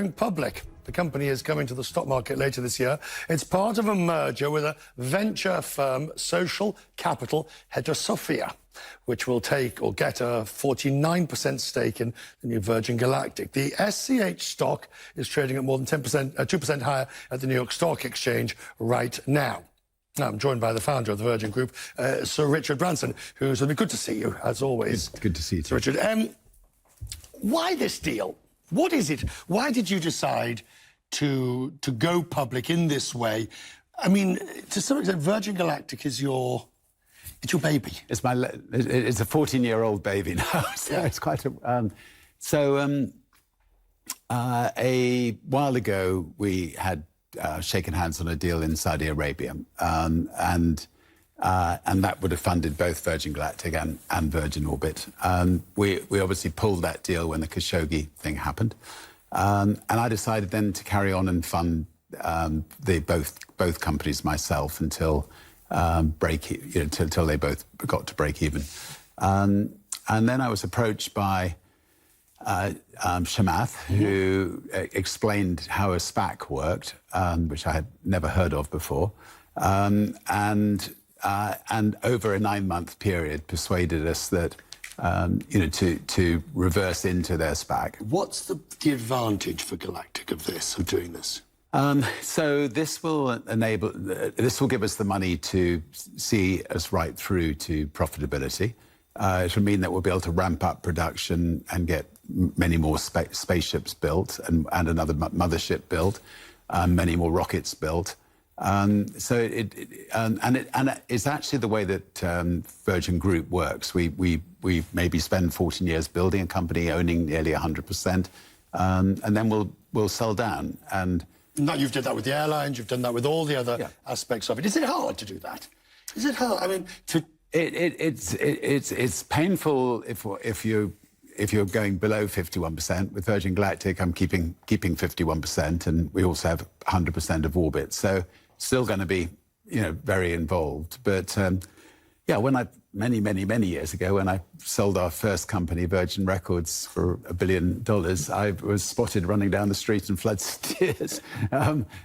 Going public. The company is coming to the stock market later this year. It's part of a merger with a venture firm, Social Capital Heterosophia, which will take or get a 49% stake in the new Virgin Galactic. The SCH stock is trading at more than 2% higher at the New York Stock Exchange right now. Now, I'm joined by the founder of the Virgin Group, Sir Richard Branson, who's good to see you, as always. Good to see you, too. Richard, why this deal? What is it? Why did you decide to go public in this way? I mean, to some extent, Virgin Galactic is your baby. It's a 14-year-old baby now. So yeah. It's quite a. A while ago, we had shaken hands on a deal in Saudi Arabia, and that would have funded both Virgin Galactic and Virgin Orbit. We obviously pulled that deal when the Khashoggi thing happened, and I decided then to carry on and fund both companies myself until until they both got to break even. And then I was approached by Shamath, who explained how a SPAC worked, which I had never heard of before, and over a 9-month period persuaded us that to reverse into their SPAC. What's the advantage for Galactic of doing this? So this will give us the money to see us right through to profitability. It will mean that we'll be able to ramp up production and get many more spaceships built and another mothership built, many more rockets built. So it's actually the way that Virgin Group works. We maybe spend 14 years building a company, owning nearly 100%, and then we'll sell down. And now you've done that with the airlines. You've done that with all the other aspects of it. Is it hard to do that? Is it hard? I mean, it's painful if you're going below 51%. With Virgin Galactic, I'm keeping 51%, and we also have 100% of Orbit. So still going to be, very involved. But when many years ago, when I sold our first company, Virgin Records, for $1 billion, I was spotted running down the street in floods of tears.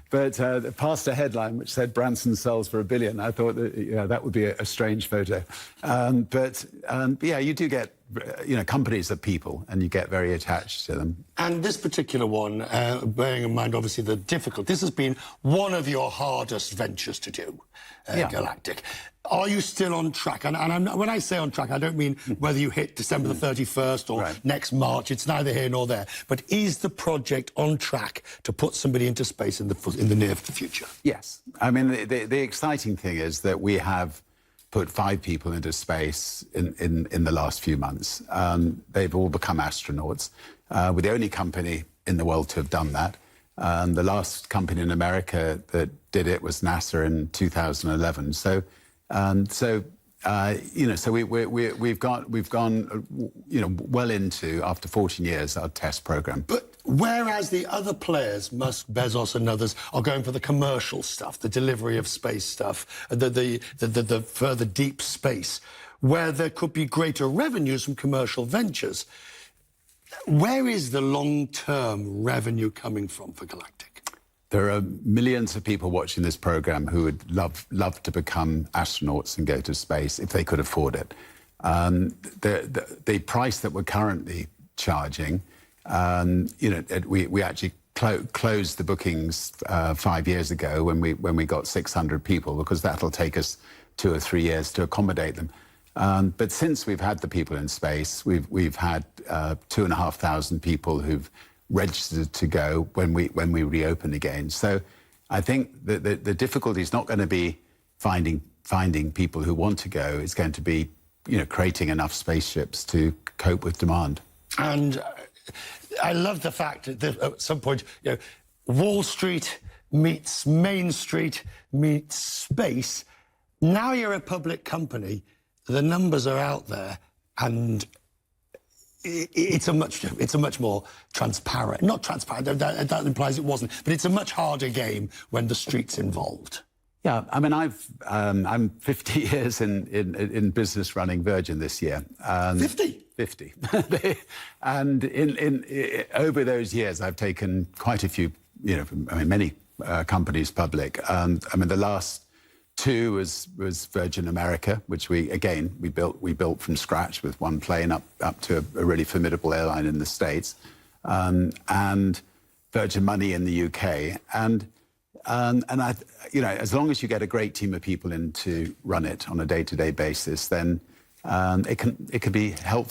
But past a headline which said Branson sells for $1 billion, I thought that, that would be a strange photo. But you do get, companies are people, and you get very attached to them. And this particular one, bearing in mind, obviously, the difficult, this has been one of your hardest ventures to do, Galactic. Are you still on track? And when I say on track, I don't mean whether you hit December the 31st or next March. It's neither here nor there. But is the project on track to put somebody into space in the near future? Yes. I mean, the exciting thing is that we have put 5 people into space in the last few months. They've all become astronauts. We're the only company in the world to have done that. The last company in America that did it was NASA in 2011. So we've gone well into, after 14 years, our test program. But whereas the other players, Musk, Bezos and others, are going for the commercial stuff, the delivery of space stuff, the further deep space, where there could be greater revenues from commercial ventures, where is the long-term revenue coming from for Galactic? There are millions of people watching this program who would love to become astronauts and go to space if they could afford it. The price that we're currently charging, we actually closed the bookings 5 years ago when we got 600 people, because that'll take us 2 or 3 years to accommodate them. But since we've had the people in space, we've had 2,500 people who've registered to go when we reopen again. So I think the difficulty is not going to be finding people who want to go. It's going to be creating enough spaceships to cope with demand. And I love the fact that at some point, Wall Street meets Main Street meets space. Now you're a public company. The numbers are out there, and it's a much more transparent. Not transparent. That implies it wasn't. But it's a much harder game when the street's involved. Yeah, I mean, I'm 50 years in business running Virgin this year. 50? 50. And over those years, I've taken quite a few, many companies public. And the last two was Virgin America, which we built from scratch with one plane up to a really formidable airline in the States, and Virgin Money in the UK. And as long as you get a great team of people in to run it on a day-to-day basis, then it can be helpful.